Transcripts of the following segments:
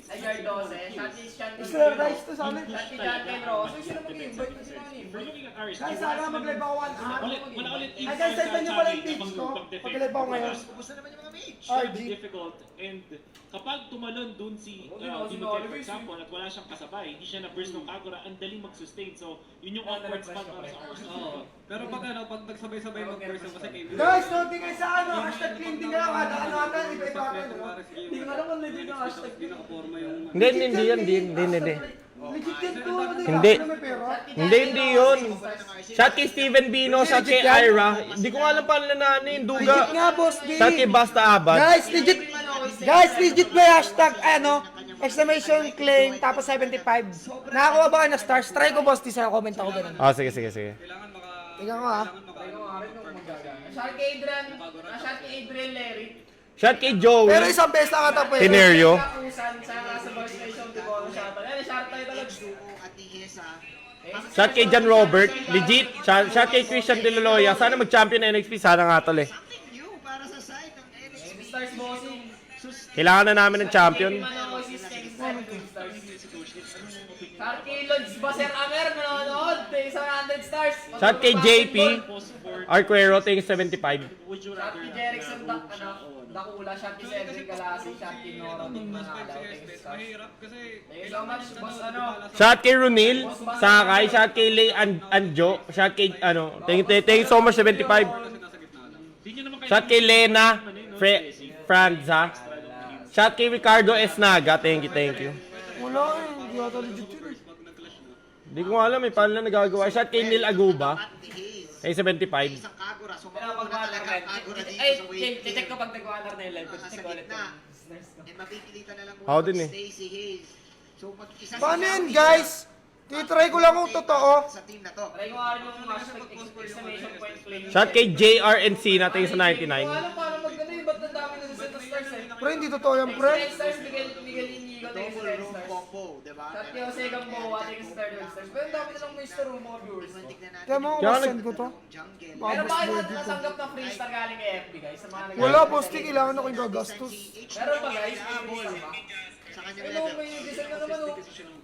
Ay, guard 12. Shot Sir, guys, to sa amin. Shot ni John Ken Ross. Ay, sino mag-invite? Sino mag-invite? Guys, sana mag-live ako 1 hour. Wala ulit Ay, guys, send nyo pala yung page ko. Mag-live ako ngayon. Kumusta naman yung mga mage? RG. difficult and kapag tumalon dun si Oliver, Timothy for example at wala siyang kasabay, hindi siya na-burst ng Kagura, ang daling mag-sustain. So, yun yung awkward spot para sa RC. Pero pag nagsabay-sabay mag-burst yung kasi kay Guys, noting kayo sa ano, hashtag cleaning ka lang, ano ata, iba-iba ka. Hindi ko alam kung legit yung hashtag. Pinaka-forma yung... Hindi yan, hindi. Legit yan to, Hindi. ano may pera? Hindi yun. Shot kay Steven Bino, shot kay Ira. Hindi ko nga alam paano na ano yung Legit duga. nga, boss D. Shot kay Basta Abad. Guys, legit may hashtag, ano, exclamation claim, tapos 75. Nakakuha ba kayo na stars? Try ko, boss D, sa comment ako ganun. Ah, sige. Kailangan maka... Tingnan ko, ha. Shot kay Adrian. Shot kay Adrian Larry. Shot kay Joey. Pero isang beses lang ata pwede. Tinerio. Kapusan sa bar station, di ko ano shot. Ayun, shot tayo talaga. At ni Hesa. Shot kay John Robert. Legit. Shot kay Christian De La Loya. Sana mag-champion NXP. Sana nga tol eh. Something new para sa side ng NXT. Stars bossing. Kailangan na namin ng champion. Sharky Lods Baser Amer, manonood. Thanks sa 100 stars. Shot kay JP. Arquero, tingin 75. Would you Shot rather kay Jerickson Dakula. Shot kay Cedric Galasi. Shot kay Nora. Mas 5 CS, mahirap kasi... Thank you so much, boss. Ano? Shot kay Runil. Sakay. Shot kay Lay Anjo. Shot kay, ano, thank you so much, 75. Shot kay Lena. Franza. Shot kay Ricardo Esnaga. Thank you. Wala eh, hindi ata legit yun eh. Hindi ko alam eh, paano na nagagawa. Shot kay Neil Aguba. At ni Hayes. Ay, 75. Isang Kagura. So, Pero makuha pag talaga ang Kagura dito ay, sa wave. check ko pag nag-1 na yung live. Nasa Check ko ulit. gitna. And mapipilitan na lang Ako din eh. Stacey Hayes. So, mag-isa Paano yan, guys? Titry ko lang kung totoo. sa team na to. Try ko nga rin yung hashtag exclamation point play. Shot kay JRNC na tingin sa 99. Hindi ko alam paano mag-ano eh. Ba't ang dami na set of stars eh? Pre, hindi totoo yan, pre. 10 stars, Miguel Inigo, 10 Double room stars. combo, diba? Shot kay Jose Gamboa, 10 stars. Pero ang dami na lang may star room mga viewers. Tignan natin Kaya mo yung kung send ko to. jungle. Pero Boss bakit Body to. natanggap na free star galing kay FB guys? Sa mga Wala, boss D, kailangan ako yung gagastos. Pero pa guys, free star ba? Sa kanya Hello, level. may design na naman oh.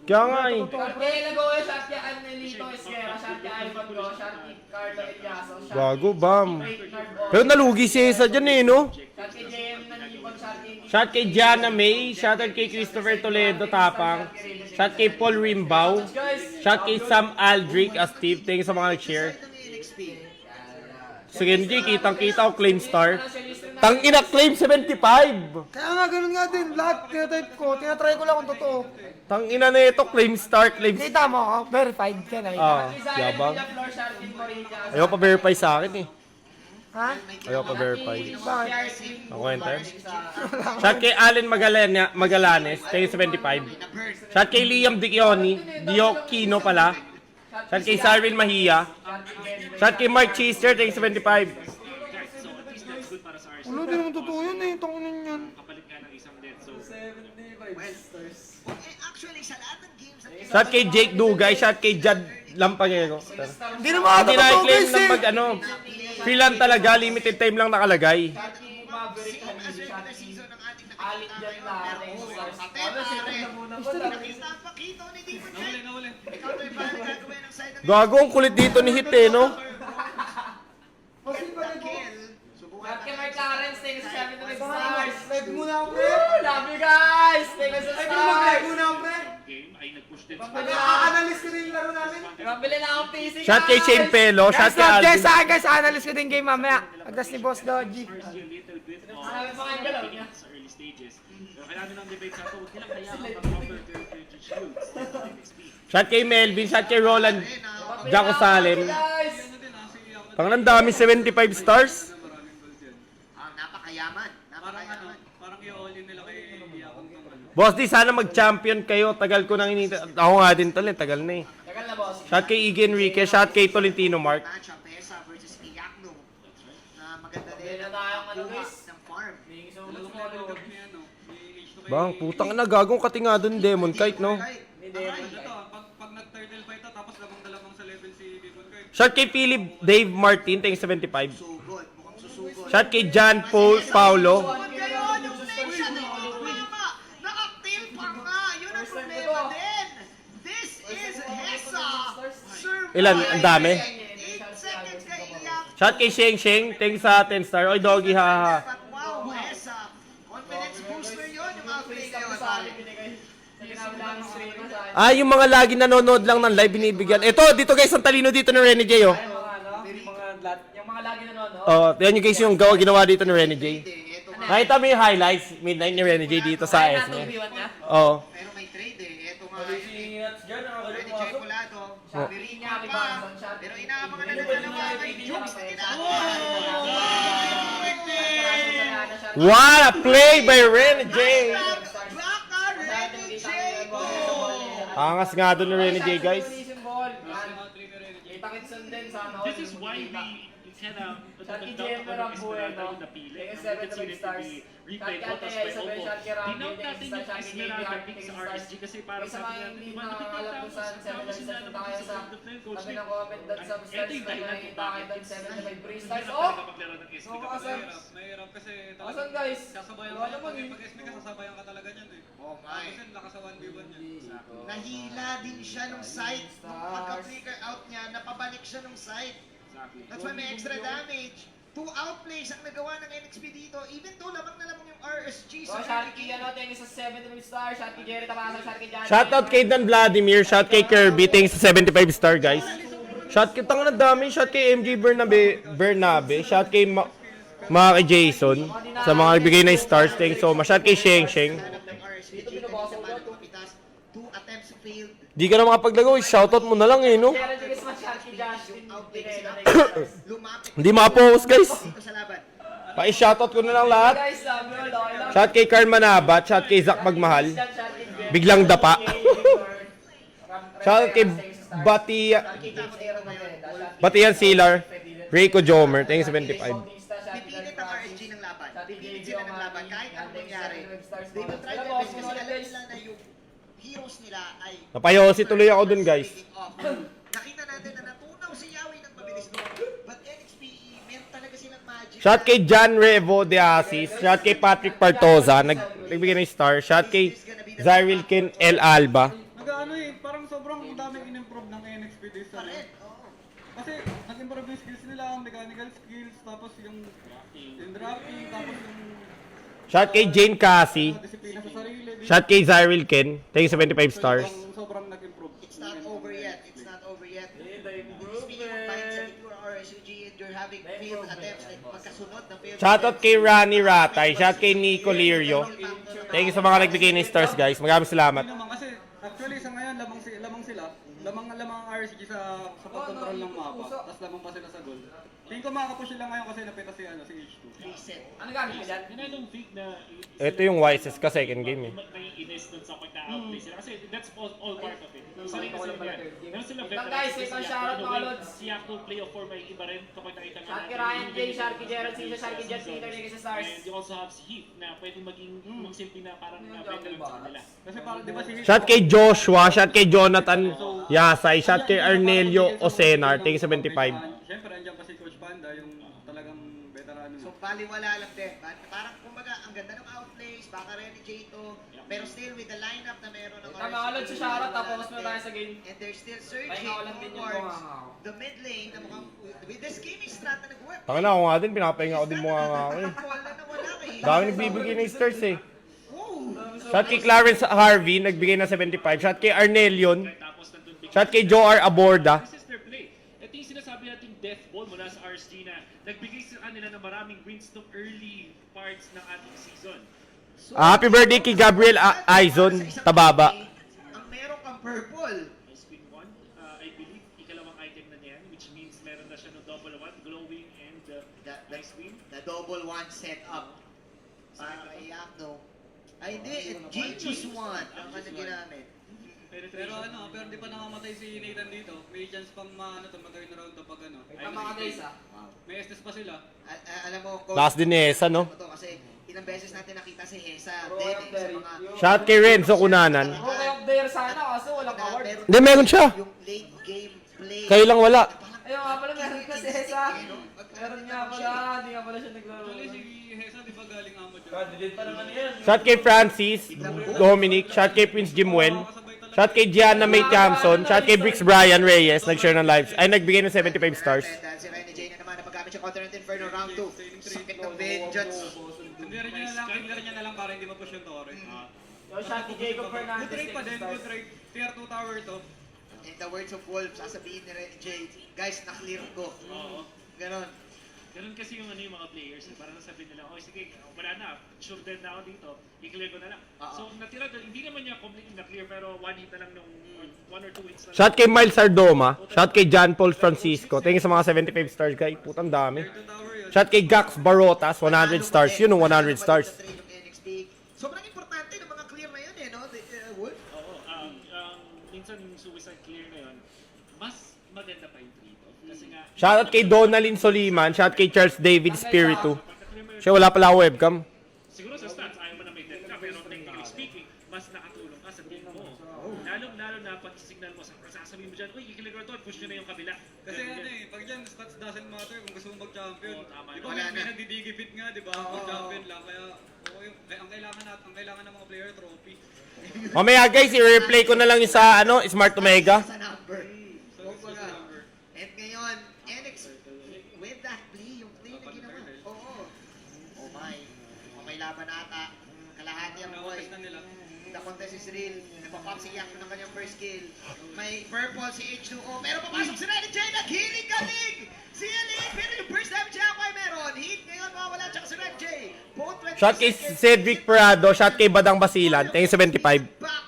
Kaya nga eh. Shot kay Lagoya, shot kay Anelito Esquera, shot kay Ivan Go, shot kay Carlo Eliaso, shot Gago, bam. kay Nard Pero nalugi si Esa dyan eh, no? shot kay JM Nanipon, shot kay Shot kay Gianna May. Shot kay Christopher Toledo Tapang. Shot kay Paul Rimbaw. Shot kay Sam Aldrich as Steve. Thank you sa mga nag-share. Side ng NXT. Sige, G, kitang-kita ko claim star. Tang ina claim 75. Kaya nga, ganun nga din. Lahat, tinatype ko. Tinatry ko lang kung totoo. Tang ina na ito, claim star, claim star. Kita mo ako, verified. Kaya nakita. Ah, yabang. Ayaw Ayaw pa verify sa akin eh. Ha? Ayaw pa verify. Bakit? Ang kwenta yun. Shot kay Allen Magalanes, thank you 75. Shot kay Liam Diokino pala. Shot kay Sarvin Mahia. Shot kay Mark Chester, thank you 75. So, at least that's good para sa RC. Wala, di naman totoo yun eh. Tanginin yan. Kapalit ka ng isang dead. So, Actually, sa lahat ng games na Shot kay Jake Dugay, shot kay Jad Lampagero. Hindi naman ata Hindi totoo, na-claim guys ng eh. pag ano. Free lang talaga, limited time lang nakalagay. season ng ating Alit dyan na. Ano, second na muna po. nakita ang pakito ni Demon Knight. Nawala. Ikaw to yung parang gagawin ng side ng Gago, ang kulit dito ni Hit eh, no? Kill. Subukan Shot kay Mark natin. Lawrence, thank you sa 7 stars. Live muna ako, pre. Love you guys! Thank you sa Live stars! muna ako, pre. game ay nag-push din. Analyst ko din yung laro namin. Mabili na akong PC guys! Shot kay Shane Pelo, shot Guys, kay not guys, Alvin. sa akin guys, analyst ko din game mamaya. Pagdas ni Boss Dodgy. A little bit of Sabi pa nga yung galaw niya. sa early stages. Pero kailangan ng debate sa ito, huwag nilang hayaan ang proper character shields sa NXT. Shot kay Melvin, shot kay Roland Jaco Salem. Guys! Pang ang dami 75 stars. Napakayaman. Parang Napakayaman. parang i-all in nila kay Yakon ng ano. Boss di sana mag-champion kayo. Tagal ko nang inita. Ako nga din tol, tagal na eh. Tagal na boss. Shot kay Iggy Enriquez, shot kay Tolentino Mark. Matchup, Pesa versus Miyakno. Na maganda din. Bili na tayong ano guys. Ng farm. Thank you so Alam much mo level po. cap niya, no? May H2 kay... Bang, putang na gagong katinga doon Demon Kite, no? Hindi, Ano to, pag nag-turtle fight to, tapos labang-dalabang sa level si Demon Kite. Shot kay Philip Dave Martin, thanks 75. Sugod. Mukhang susugod. Shot kay John Paul Paulo. Huwag kayo! Yung nation! Mama! Naka-kill pa nga! Ilan? Ang dami. 8 seconds kay Iyak. Shot kay Sheng Sheng. Thanks sa 10 star. Oy, doggy, ha. But wow, Esa. Confidence booster yun yung outplay Freeze ngayon. sa akin, binigay. Sinabi lang ng stream ko sa akin. Ah, yung mga lagi nanonood lang ng live, binibigyan. Ito, dito guys, ang talino dito ni Renny J, oh. Ay, yung mga lagi nanonood. Oh, yan yung guys yung ginawa dito ni Renny J. Ito nga. Nakita mo yung highlights, midnight ni Renny J dito sa Ay, SNL. natubiwan niya. Oo. Pero may trade eh. Ito nga. Ready J Colado. Oh. Virginia pa. Pero inaabangan na ng dalawa kay Jukes na What a play by Renny J! Baka Ready J. Angas nga doon ni Renny J, guys. This is why we kind of Shot kay Jenner ang buhay, no? Kaya 7 stars. replay Shot ko, kay tapos Isabel, may shot kay opo. Randy, Dinote natin next yung shot kay Esmeralda JB, pick sa next RSG kasi para Kaya sa sabi mga natin, hindi diba, nakakalam kung saan 7 stars punta kayo sa sabi ng comment doon sa stars na nakikita kayo doon 7 stars. Oh! Oh! Mahirap kasi Asan, guys? sasabayan Wala ka naman eh. pag SB ka sasabayan ka talaga niyan eh. Oh my. Kasi lakas sa 1v1 niya. Nahila din siya nung site. Nung pagka-flicker out niya, napabalik siya nung site. That's why may extra damage. 2 outplays ang nagawa ng NXP dito. Even though lamang na lamang yung RSG So, sa shot kay ano, thank you sa 7 stars, shot kay Jerry Tabasa, shot kay Johnny. Shoutout kay Dan Vladimir, shot kay Kirby, thanks sa 75 star, guys. Shot kay tanga na dami, shot kay MJ Bernabe, shot kay Maki Jason, sa mga nagbigay na stars, thanks so much. Shot kay Sheng Sheng. ng RSG naman ng Papitas. 2 attempts failed. Di ka na makapaglaro, shoutout mo na lang eh, no? Jerry, thank you so much, shot kay Justin. Lumapit Hindi makapokus, guys. dito sa laban. Pa-shoutout ko na lang lahat. Guys, love you all, okay lang. Shot kay Carl Manabat, shot kay Zach Magmahal. Shot kay Jerry. Biglang dapa. Shoutout kay Batian Silar, Rico Jomer, thanks sa 25. Pipilit ang RSG ng laban. Pipilit sila ng laban. Kahit anong mangyari. They will try their best kasi alam nila na yung heroes nila ay Napayosi tuloy ako dun, guys. taking off. Nakita natin na natunaw si Yawi ng mabilis doon. But NXPE, meron talaga silang magic. Shot kay John Revo de Asis, shot kay Patrick Partoza, nagbigay ng star, shot kay Zyril Ken El Alba. Nag-ano eh, parang sobrang daming in-improve ng NXP this Pa ano. rin, oo. Kasi nag-improve yung skills nila, ang mechanical skills, tapos yung drafting, tapos yung Shot kay Jane Cassie, disiplina sa sarili. shot kay Zyril Ken, thank you sa 25 stars. Sobrang nag-improve. It's not over yet. It's not over yet. Speaking of bites, if you're RSUG and you're having failed attempts, like magkasunod na failed Shoutout kay Rani Ratay, shot kay Nico Lirio. Thank you sa mga nagbigay ng stars, guys. Maraming salamat. Hindi naman kasi actually sa ngayon lamang sila. Lamang ang RSG sa pag-control ng mapa. Tapos lamang pa sila sa goal. Tingin ko makakapush sila ngayon kasi napita si H2. reset. Ano gamit mo dyan? And I don't think na Ito yung wisest ka second game eh. naiinis dun sa pagka-outplay sila. Kasi that's all part of it. Sorry Ako kasi lang pala yan. third game. Meron sila Wait lang, guys, wait lang, shoutout mga lods. Si Yakto play of 4 may iba rin kapag nakita nga Shot kay Ryan J, shot kay Gerald Cisha, shot kay Jet Peter, thank you sa stars. And you also have si Heath na pwedeng maging magsimpi na parang veteran sa kanila. Kasi parang di ba si H2 Shot kay Joshua, shot kay Jonathan Yasay, shot kay Arnelio Osenar, thank you sa 25. Siyempre andyan pa si Coach Panda, yung talagang veterano So, na. baliwala lang din. Parang, kumbaga, ang ganda ng outplays, baka Renny J to, pero still with the lineup na meron ng Tama ka lang sa shoutout, tapos na tayo sa game. And they're still searching Pahinga ko lang din yung towards bunga ko. the mid lane na mukhang, with this gaming strat na nag-work. Tanga na ako nga din, pinapahinga ko din mukha nga ako eh. Wala na wala kay. Dami nagbibigay ng stars eh. Woo! Shot kay Clarence Harvey, nagbigay ng 75. Shot kay Arnelion, Tapos nandun bigla. shot kay Joe R. Aborda. This is their play. Ito yung sinasabi nating death ball mula sa RSG na nagbigay sa kanila ng maraming wins ng early parts ng ating season. So, Happy birthday kay Gabriel Aizon, sa isang Tababa. play, ang meron kang purple. Ice Queen 1, I believe, ikalawang item na niyan, which means meron na siya ng double 1, glowing and Ice Queen. The double one setup. Para kay Yakno. Ay, hindi. Genius one ang ano ginamit. Pero pero di pa namamatay si Nathan dito. May chance pang tumatay na round pag ano. Tama ka guys ah. Wow. May estes pa sila. Alam mo, coach, Last din ni Esa, no? ano to, kasi ilang beses natin nakita si Hesa Bro, din yung sa Derry. mga Shot kay Renzo Cunanan. Rookie of the year sana kaso walang award. Hindi, meron siya. Yung late game play. Kayo lang wala. Ayun nga pala, meron kasi Hesa. Meron nga pala, hindi nga pala siya naglaro. Actually si Hesa di ba galing amo dyan? Shot kay Francis Dominic, shot kay Prince Jimwell. Kasabay talaga Shout kay Gianna May Thompson. Shout kay Brix Brian Reyes. Nag-share ng lives. Ay, nagbigay ng 75 stars. Dahil si Renny J na naman na paggamit yung Continent Inferno round 2. Sakit ng vengeance. Clearin niya na lang para hindi mapush yung Torre. Yo, shout kay Jacob Fernandez. Good trade pa din, good trade. Tier 2 tower to. In the words of Wolf, sasabihin ni Renny J, guys, na-clear ko. Ganon. Ganun kasi yung mga players, parang sabihin nila, oh sige, wala na, sure dead na ako dito, i-clear ko na lang. So natira doon, hindi naman niya completely na-clear, pero one hit na lang nung 1 or 2 hits na lang. Shout kay Miles Sardoma. Shout kay John Paul Francisco. Thank you sa mga 75 stars, guys. Putang dami. Shout kay Gax Barotas, 100 stars. Yun yung 100 stars. Sobrang importante ng mga clear na yun eh, no? Wolf? Oo, minsan yung suicide clear na yun, mas maganda pa yung trade-off. Kasi nga, Shoutout kay Donalyn Soliman. Shout kay Charles David Spiritu. Siya wala pala ako webcam. siguro sa stats, ayaw mo na may death ka, pero technically speaking, mas nakatulong ka sa team mo. Lalo na pag signal mo, sasabihin mo dyan, uy, i-clear ko ito, push nyo na yung kabila. Kasi ano eh, pag dyan, stats doesn't matter kung gusto mong mag-champion. Oo, tama Di yun. ba Wala may na. nagdidigipit nga, di ba? Mag-champion lang, kaya ang kailangan ng mga player, trophy. Mamaya guys, i-replay ko na lang yung sa Smart Omega. Sa number. So, it's just a number. And ngayon, NX, with that play, yung play na ginawa. Oo. Oh my. May laban ata. Kalahati ang boy. Nakapes na nila. The contest is real. Nagpa-pop si Yak ng kanyang first kill. May purple si H2O. Pero papasok si Renny J. Naghilig-galig! Si Elite, pero yung first damage niya ako ay meron. Hit ngayon, mawala tsaka si Renny J. Both 20 Shout kay seconds. Cedric Prado. Shout kay Badang Basilan. Thank you 75. Back.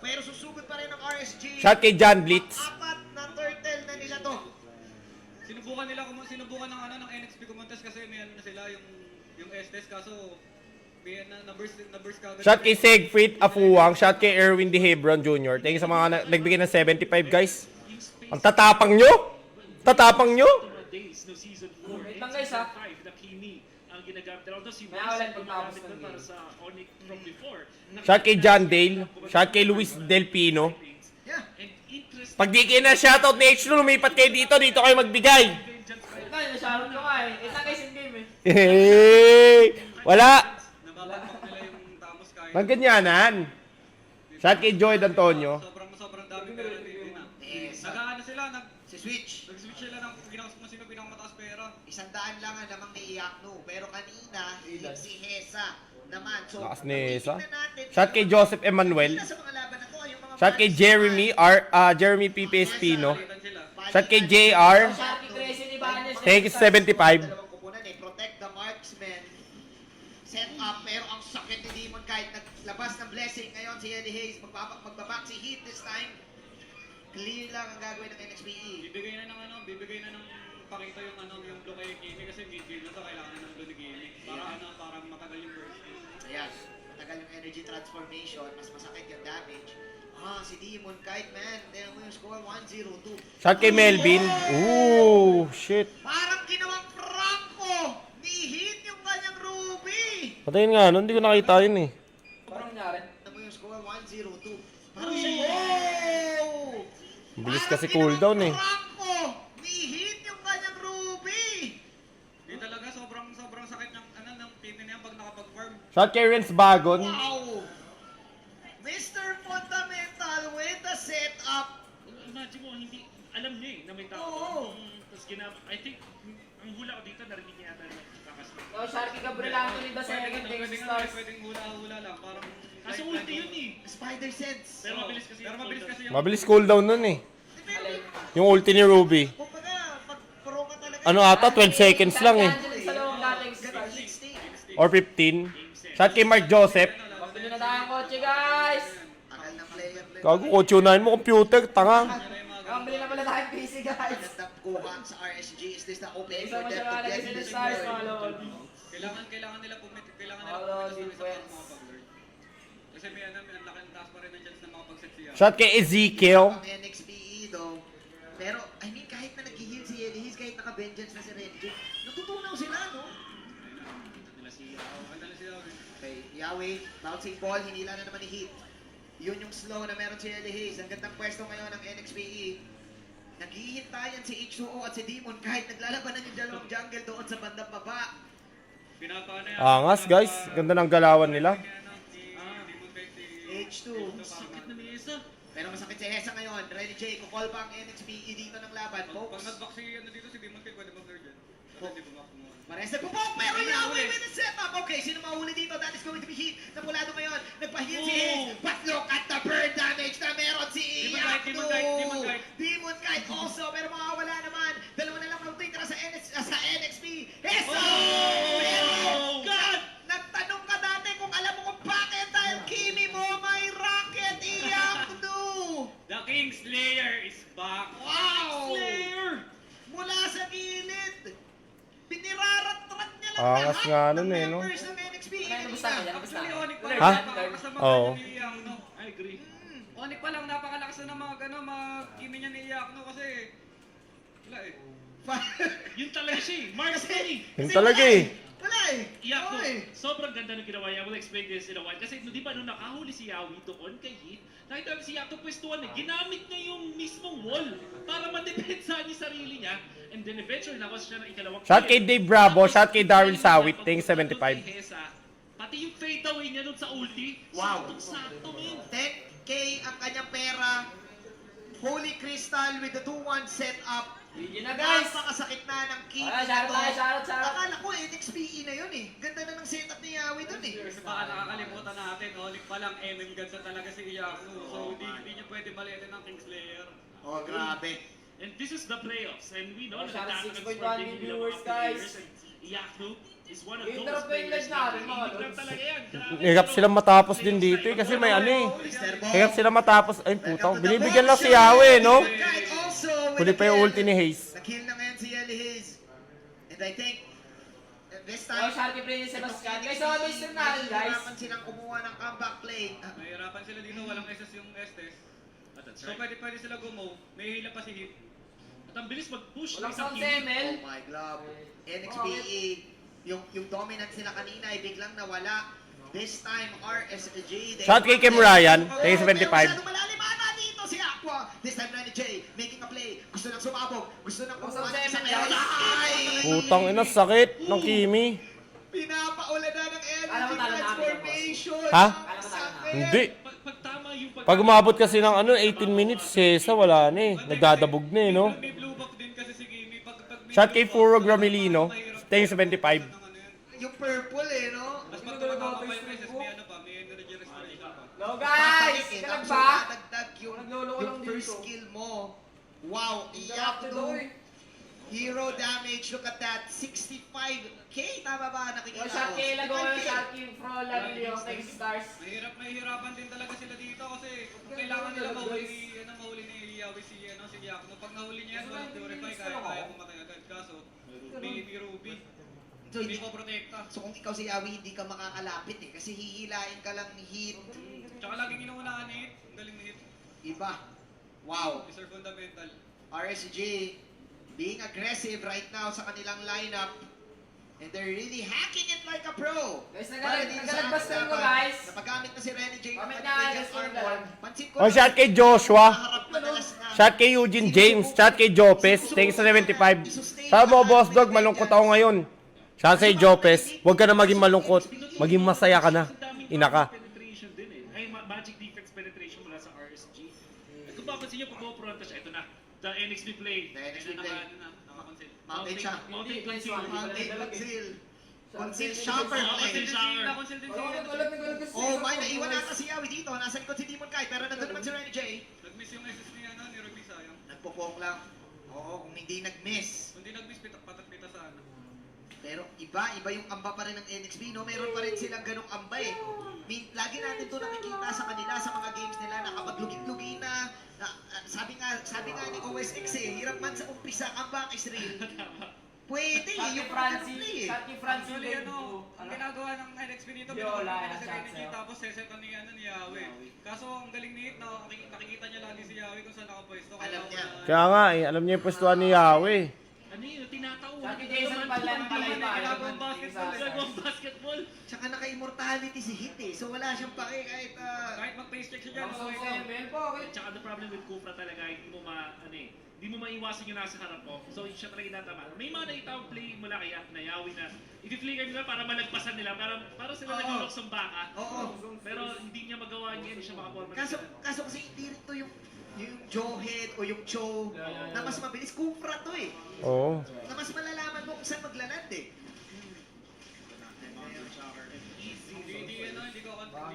Pero susugod pa rin ng RSG. Shout kay John Blitz. Apat na turtle na nila to. Sinubukan ng NXP Comantes kasi may ano na sila, yung Estes, kaso may numbers kagad. Shout kay Segfried Afuang. Shout kay Erwin De Hebron Jr. Thank you sa mga nagbigay ng 75 guys. Ang tatapang nyo! Tatapang nyo! Mga days no season 4 Wait and lang, guys, season ha? 5 na Kimi ang ginagamit. Although si May Wilson ulan ang pagtapos ginagamit ng nun para game. sa Onyx from before. Shout kay John Dale. Shout kay Luis Del Pino. Yeah. And interest Pag di kayo na shoutout ni H2, lumipat kayo dito kayo magbigay. Ito, na-shoutout ko nga eh. Ito guys in game eh. Hey! Wala! Nababakbak nila yung Tamos kahit. Magganyanan. Shout kay Joy Antonio. Sobrang dami pera din na. Yes. Nag-ano sila, Si Switch. nag-switch sila ng kung sino pinakamataas pera. 100 lang ang lamang ni Iakno. Pero kanina, si Hesa naman. So, Lakas ni Hesa. tingnan natin. Shout kay Joseph Emmanuel. Sa mga laban na to, ay yung mga Shout kay fans Jeremy P. Espino. Palitan sila. Shout kay JR. Shout kay Tracy Libanez. Thank you 75. Dalawang kupunan eh. Protect the marksman. Set up. Pero ang sakit ni Demon kahit naglabas ng blessing. Ngayon si Eddie Hayes magbaback si Heat this time. Clear lang ang gagawin ng NXPE. Bibigay na ng pakita yung block kay Kimi kasi mid-game na to, kailangan na ng block ni Kimi. Para matagal yung burst. Ayan. Matagal yung energy transformation. Mas masakit yung damage. Si Demon Kite, man. Tingnan mo yung score, 1-0-2. Shout kay Melvin. Ooh, shit. Parang ginawang Franco! Ni-hit yung kanyang Ruby! Patayin nga, no? Hindi ko nakita yun eh. Parang nangyari. Tingnan mo yung score, 1-0-2. Parang siya, oh! Bilis kasi cooldown eh. Franco! Ni-hit yung kanyang Ruby! Di talaga, sobrang sakit ng team na yan pag nakapag-farm. Shout kay Renz Bagon. Wow! Mr. Fundamental with the setup! Imagine mo, hindi, alam niya na may tao. Oo. Tapos I think, ang hula ko dito, narinig niya yata na kakasma. Yo, shout kay Gabriel Anthony the second. Thank you stars. Pwedeng hula lang, parang... Kaso ulti yun eh. Spider sense! Pero mabilis kasi yung Mabilis cooldown nun eh. Alay. Yung ulti ni Ruby. Kumbaga, pag pro ka talaga... Ano ata, 12 seconds lang eh. Sa loob natin stars. 16. Or 15. Shout kay Mark Joseph. Pabili na tayo ng kotse guys. Tagal ng player. Gago, kutunahin mo computer, tanga. Pabili na pala tayo ng PC guys. Magandang kuha sa RSG. Is this the opening Isa for mo them siya to malagay get sa this stars goal? mga lol. Kailangan nila pumit sa defense. mga pag-lord. Kasi may laki ng taas pa rin ng chance na makapag-set siya. Shout kay Ezekiel. Ang NXPE though. Pero, I mean, kahit na nag-heal si Eddie, kahit naka-vengeance na si Renji, natutunaw sila, no? Nila si Maganda na sila. Okay, Yahweh, bouncing ball, hinila na naman ni Heat. Yun yung slow na meron si Eddie Hayes. Ang gandang pwesto ngayon ng NXPE. Naghihintayan si H2O at si Demon kahit naglalabanan yung dalawang jungle doon sa bandang baba. Pinapano yan. Angas guys, ganda ng galawan nila. Demon kahit si... damage to. Sakit na ni Esa. Pero masakit si Hesa ngayon. Renny J, kukall pa ang NXPE dito ng laban. Pag Folks. nag-back si ano dito si Demon Kay, pwede mag-lure dyan. Kasi di ba mo? Pares nagpupok, pero Yahweh with the setup. Okay, sino mahuli dito? That is going to be Heat. Napulado ngayon. Nagpa-heal si Hayes. But look at the burn damage na meron si Iyakno. Demon Kite also, pero makawala naman. Dalawa na lang ang titira sa NXP. Hesa! Pero, God! Nagtanong ka dati kung alam mo kung bakit dahil Kimi mo may rocket. Iyakno! The Kingslayer is back. Wow! Slayer! Mula sa gilid. Pinirarat-rat niya lang Angas nga nun eh, no? members ng NXP. Nagustuhan ka niya, nagustuhan Actually, ka. Onyx pa Ha? lang. Napakalakas ng Oo. mga ni Iyakno. I agree. Onyx pa lang, napakalakas na ng mga kimi niya ni Iyakno kasi wala eh. Yun talaga siya eh. Mark Stanley. Yun talaga eh. Wala eh. Iyak Oo to. eh. Sobrang ganda ng ginawa niya. I will explain this in a while. Kasi di ba nung nakahuli si Yawi doon kay Heat, nakita namin si Yato pwestuhan eh. Ginamit niya yung mismong wall para madepensahan yung sarili niya. And then eventually, nakas siya ng ikalawang Shot kay Dave Bravo, Tapos, shot kay Darryl Sawit, pag- ting pag- 75. kay Hesa, pati yung fade away niya nun sa ulti. Wow. Sakto, man. 10K ang kanyang pera. Holy Crystal with the 2-1 setup. Yun na guys! Napakasakit na ng key. Ah, shoutout. Akala ko NXPE na yun eh. Ganda na ng setup ni Yawi dun eh. Kasi baka nakakalimutan natin, Onyx pa lang, MM ganda talaga si Iyakno. So hindi niya pwede malitin ng Kingslayer. Oh, grabe. And this is the playoffs, and we know Oh, that shout out the 6.1 Tactics viewers, for guys. players, and Iyaku is one of Yung those drop yung players leg natin, na mga hirap lods. talaga yan. Grabe. Hirap sila matapos din dito eh, kasi may ano eh. Mr. Bo. Hirap sila matapos. Ay putang, binibigyan lang si Yahweh, no? Kite also with Huli the pa yung kill. ulti ni Hayes. Nakill na ngayon si Eli Hayes. And I think this Oh, time, shout out kay Prince Sebastian. Guys, so Mr. Nal, guys. nahihirapan silang kumuha ng comeback play. Nahihirapan sila dito, walang SS yung Estes. But that's So right. pwede sila gumaw, may hila pa si Hit. At ang bilis mag-push Walang ng isang sound team. ML. Oh my glove. NXPE, yung dominance nila kanina ay biglang nawala. This time, RSG. Shot kay Kim Ryan, ting Pero 75. masyadong malalim ata dito si Aqua. This time, Renny J making a play. Gusto nang sumabog. Gusto nang kumuha ng isang guys. Ay! Putang ina, sakit ng Kimi. Pinapaula na ng Alam energy mo, talo namin, transformation. Ha? Ang sakit. Hindi. Pag tama yung Pag umabot kasi ng ano, 18 minutes, Sesa, wala na eh. Nagdadabog na eh, no? May blue buff din kasi si Kimi. Pag may Shot kay blue buff, Furo Gramilino, ting 75. ng ano yun. Yung purple eh, no? Tapos pag tumatawa pa yung SS, may ano pa, may energy restoration pa. No guys! Babalik eh, Kalag tapos ba? nadagdag yung Nagluloko lang first dito. skill mo. Wow, iyak Interrupted no. ako eh. Hero damage, look at that. 65k, tama ba? Nakikita Oh, shout kay Lago, 65K. shout kay Fro, Lalio, Tex Stars. Mahirapan din talaga sila dito kasi kailangan nila mahuli ni Yawi si Iyakno. Pag nahuli niya yan, walang purify, kaya pumatay agad. Kaso, may Ruby. So, Hindi hindi ko protekta. So kung ikaw si Yawi, hindi ka makakalapit eh. Kasi hihilain ka lang ni Hit. Tsaka laging inuunahan ni Hit. Ang galing ni Hit. Iba. Wow. Mr. Fundamental. RSG being aggressive right now sa kanilang lineup. And they're really hacking it like a pro. Guys, Para dito sa nagalagpas ating na ko, laban, guys. Napagamit na si Renny J. Comment ng na, kanyang guys, arm comment wall. na. Pansin ko Oh, shot kay Joshua. Harap madalas na. Shot kay Eugene James, shot kay Jopez, ting 75. Sabi mo, Boss Dog, malungkot ako ngayon. Shot kay Jopez, huwag ka na maging malungkot. Maging masaya ka na. Ina ka. Penetration din eh. Ay, magic defense penetration mula sa RSG. At kung papansin niyo, pag pupronta siya, ito na. The NXT play. The NXT play. Nakakonsil. Mountain siya. Mountain Hindi, conceal. Mountain. Mountain Conceal. Conceal Shopper play. Nakakonsil din Wala si ko nag Oh my, naiwan nata si Yawi dito. Nasa likod si Demon Kai. Pero nandun naman si Renny J. Nag-miss yung SS ni Ruby, sayang. Nagpupok lang. Oo, kung hindi nag-miss. Kung di nag-miss, patat-pita sa ano. Pero iba yung amba pa rin ng NXP, no? Meron pa rin silang ganong amba eh. Lagi natin to nakikita sa kanila, sa mga games nila, na kapag lugi-lugi na, sabi nga ni OSX eh, hirap man sa umpisa, comeback is real. Pwede eh, yung ganong play eh. Shot kay Francis. Actually, ang ginagawa ng NXP dito, Viola, pinapakita na si shots, Renny J, oh. tapos sesetan ni Yahweh. Kaso ang galing ni Hit, nakikita niya lagi si Yahweh kung saan nakapwesto. Alam niya. Kaya nga eh, alam niya yung pwestuhan ni Yahweh. Ano yun? Tinatauhan. Shot kay Jason Palan, palay pa. Ginagawang basketball. Ginagawang basketball. Tsaka immortality si Hit eh. So wala siyang pake kahit... Kahit mag-face check siya dyan, Ang okay sa lang. ML po, okay. Tsaka the problem with Kufra talaga, hindi mo maiwasan yung nasa harap mo. So, siya talaga natama. May mga nakitang play mula kay Nayawi na i-flicker nila para malagpasan nila, para sila Oo. nag-lock sa baka. Oo. Pero hindi niya magawa niya, hindi siya makaporma. Kaso kasi hindi rin to yung Jawhead o yung Cho na mas mabilis. Kufra to eh. Oo. Na mas malalaman mo kung saan maglaland eh. Hindi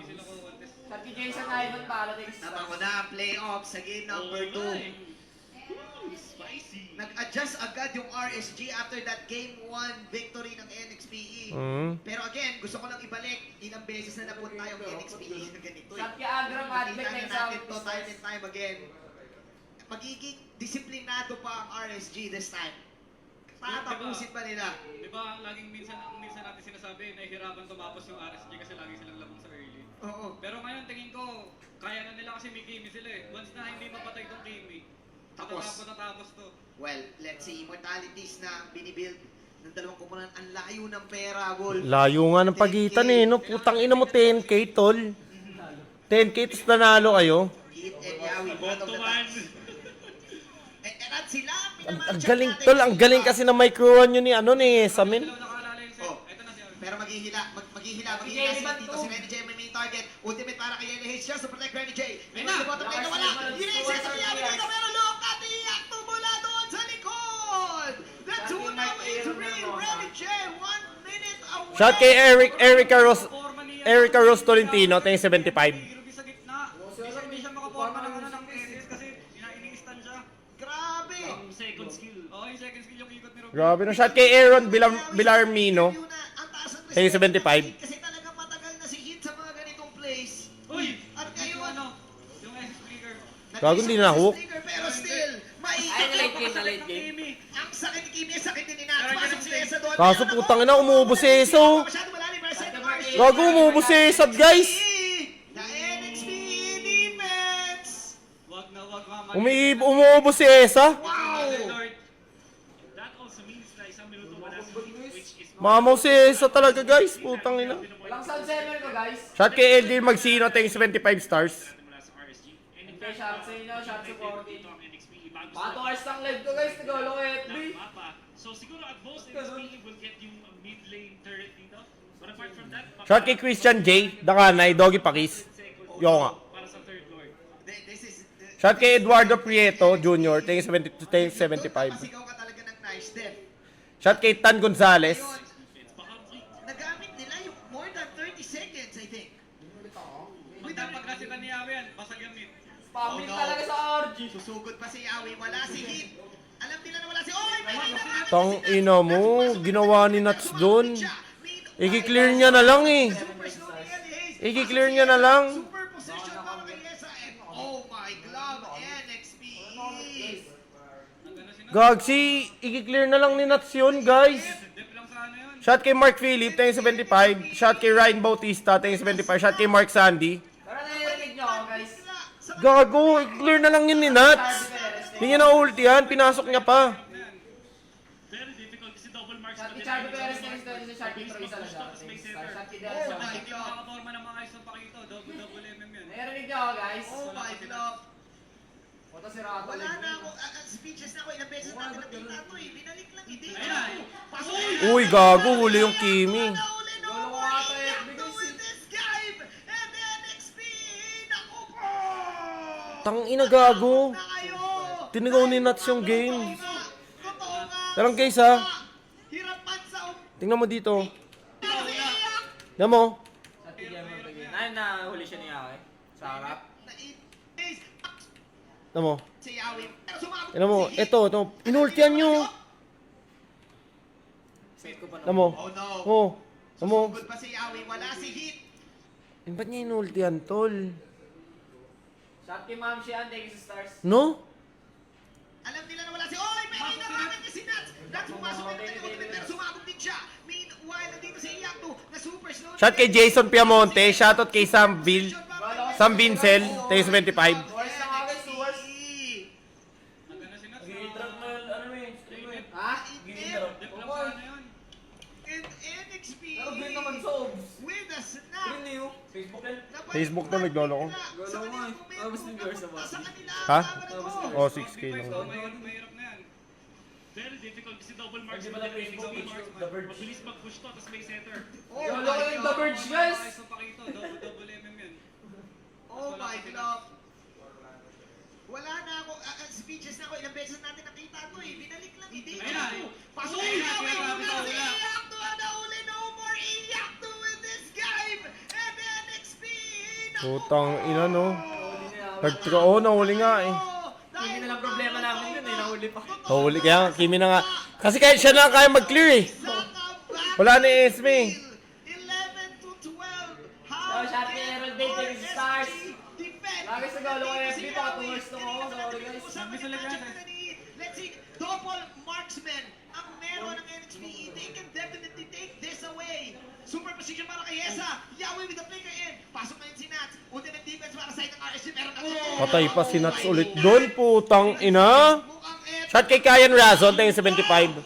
sila ko contest. Shot kay Jason Ivan para next Tama ko na, playoff sa game number 2. Spicy. Nag-adjust agad yung RSG after that game 1 victory ng NXPE. Pero again, gusto ko lang ibalik, ilang beses na napunta yung NXPE na ganito eh. Shot kay Agram Advent Nakita next na natin out. to time and time again. Magiging disiplinado pa ang RSG this time. Tatapusin pa nila. Di ba, laging minsan natin sinasabi, nahihirapan tumapos yung RSG kasi lagi silang lamang sa early. Oo. Pero ngayon, tingin ko, kaya na nila kasi may Kimi sila eh. Once na hindi mapatay tong Kimi, natapos to. Well, let's see. Immortalities na binibuild ng dalawang kumunan. Ang layo ng pera, Wolf. Layo nga ng pagitan eh, no? Putang ina mo, 10k, tol. 10k, tapos nanalo kayo. Hit and Yawi, front of the tanks. At sila ang Ang galing, tol. Ang galing kasi na micro-run yun ni Samin. Dalawa nakaalala yung set. Oh. Ito na siya. Pero maghihila si dito si Renny J may main target. Ultimate para kay Yenny Hayes just to protect Renny J. May mga bottom lane na wala. Hiniset sa Yawi dito pero look at the act mula doon sa likod. The two now is real. Renny J 1 minute away. Shot kay Erica Rose Tolentino, 75. Ruby sa gitna. Hindi siya makaporma ng SS kasi ini-stun siya. Grabe. Ang second skill. Oo, yung second skill yung ikot ni Ruby. Grabe no. Shot kay Aaron Villarmino, Ang taas ng 75. kasi talagang matagal na si Hit sa mga ganitong plays. Uy! At Yung ngayon, yung SS trigger. Gago, hindi na hook. Pero still, Ay, maiikot. late game. Ang sakit ni Kimi, sakit din ni Nats. Pasok si Esa doon. Kaso putang ina, umuubos si Eso. Masyado malalim, pero second RSG. Gago, umuubos si Esad, guys. The NXP defense. Wag mama. Umuubos si Esa. Wow. That also means na isang minuto wala si Heat, which is Mamaw si Esa talaga, guys. Putang ina. Walang sound seven ko, guys. Shot kay LD Magsino, 75 stars. mula sa RSG. And in Okay, fact, shout sa inyo, shout sa 40. dito ang NXP bago Mga 2 hours lang live ko, guys. Nag-alo ko FB. mapa. So siguro at most NXP will get yung mid lane turret dito. But apart from that, Shot kay Christian J, Dakanay, Doggy Pakis. Yo nga. para sa third lord. This is... Shot kay Eduardo Prieto Jr., 75. Masigaw ka talaga ng nice death. Shot kay Tan Gonzalez. It's baka free. Nagamit nila yung more than 30 seconds, I think. Pagkasitan ni Yawi yan, basag yung mid. Spamming talaga sa RG. Susugod pa si Yawi, wala si Hit. Alam nila na wala si... Oy, may nagamit Tang ina mo, ginawa ni Nuts doon. I-clear niya na lang eh. Super slow ni Yenny Hayes. I-clear niya na lang. Super position para kay Yesa. And oh my glove, NXP. Gagsi, i-clear na lang ni Nuts yun, guys. Dep lang sa ano yun. Shot kay Mark Phillip, 75. Shot kay Ryan Bautista, 75. Shot kay Mark Sandy. Pero narinig nyo ako, guys. Gago, i-clear na lang yun ni Nuts. Hindi niya na ulti yan, pinasok niya pa. Very difficult kasi double marks Shot na kay Charlie Perez next to si Shot kay Trace talaga. Shot kay Dennis. Hindi makaporma ng mga ayos ng pakito. Double MM yan. Narinig nyo ako, guys. Oh my glove. Punta si Rato. Wala na ako, speechless na ako. Ilang beses natin nakita ito eh. Binalik lang, hindi. Ayan. Pasok. Uy, gago, huli yung Kimi. Nauli na Golo ko ako. ata eh. To win this game. And NXP. Naku po. Tang ina, gago. Na kayo. Tinigaw ni Nuts yung game. Totoo nga. Tarang case ha. Hirapan sa Tingnan mo dito. umiiyak. Tingnan mo. Sa tigyan mo tigyan. Ay, nahuli siya niya ako eh. Sa harap. Tingnan mo. Si Yawi. Pero sumabot Tingnan mo. si Hit. Ito. Inultian nyo. Set ko pa Tingnan mo. Oh no. Oh. Tingnan mo. Susugod pa si Yawi. Wala si Hit. Ba't niya inultian, tol? Shot kay Ma'am Shian, thank you sa stars. No? Alam nila na wala si... Oy! May hinarangan niya si Nats! Nats pumasok na ng ultimate pero sumabot din siya. Meanwhile, nandito si Iyakto na super slow. Shot kay Jason Piamonte. Shoutout kay Sam Vincel. 75. Wars na nga guys, wars. Hanggang na si Nuts. Ginitrap mo yung ano eh. Ha? Dep lang sa ano yun. And NXP Pero green naman sobs. with a Facebook to naglolo ko. Sa kanila pumunta sa kanila. Ha? Barbara Oh, Gold. 6K lang. Mahirap na yan. Very difficult kasi double marks Hindi mo pala din Phoenix. Facebook, Double marks. The Verge. Mabilis mag-push to, tapos may setter. Oh Yo, my loko yung The God. Verge, guys! Sa Pakito, double MM yan. Oh my God. Wala na ako, speeches na ako, ilang beses natin nakita to eh. Binalik lang, hindi. Ayun na. Pasok Ayun na, Iyawi, sinasabi wala ko, si wala. Iyakto, nahuli, no more Iyakto in this game. And NXP, Putang ina, no? Oo, nahuli nga eh. Hindi na lang problema namin yun eh, nahuli pa. Nahuli, kaya nga, Kimi na nga. Kasi kahit siya na kaya mag-clear eh. Wala ni Esme. 11 to 12. Oh, Sharky Herald Day, thank you, Stars. Lagi sa galo ko FB, baka tumors to ko. Sorry guys. Let's see, double marksman ang meron ng NXP. They can definitely take this away. Super position para kay Yesa. Yawi with the flicker in. Pasok ngayon si Nats. Ultimate defense para sa itang RSG. Meron na Patay pa si Nats ulit doon, putang ina. Mukhang Shot kay Kyan Razon, tingin 75.